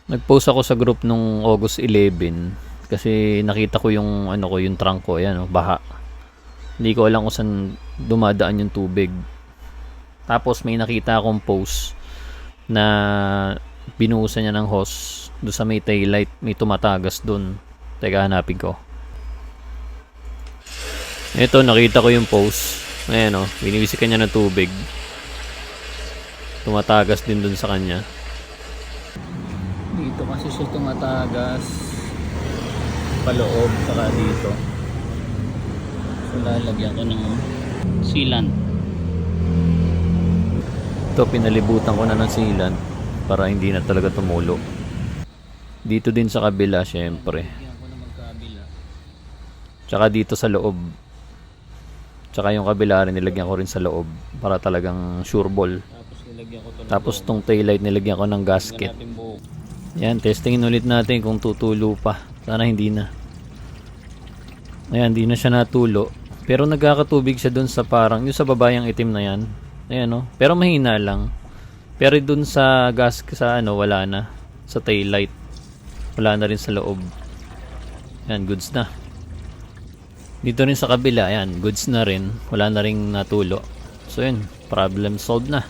Nag-post ako sa group nung August 11 kasi nakita ko yung ano ko, yung trunk ko, ayan, oh, baha. Hindi ko alam kung saan dumadaan yung tubig. Tapos may nakita akong post na binuhusan niya ng hose doon sa may taillight, may tumatagas doon. Teka, hanapin ko. Ito, nakita ko yung post. Ayan, oh, binibisikan niya ng tubig. Tumatagas din doon sa kanya. Dito kasi siya tumatagas paloob saka dito. So lalagyan ko ng sealant. Ito, pinalibutan ko na ng sealant para hindi na talaga tumulo. Dito din sa kabila syempre. Tsaka dito sa loob. Tsaka yung kabila rin nilagyan ko rin sa loob para talagang sure ball. Tapos tong taillight nilagyan ko ng gasket. Yan, testingin ulit natin kung tutulo pa. Sana hindi na. Ayan, hindi na siya natulo. Pero nagkakatubig siya dun sa parang, yung sa babayang itim na yan. Ayan, no? Pero mahina lang. Pero dun sa gas, sa ano, wala na. Sa taillight. Wala na rin sa loob. Ayan, goods na. Dito rin sa kabila, ayan, goods na rin. Wala na rin natulo. So yun, problem solved na.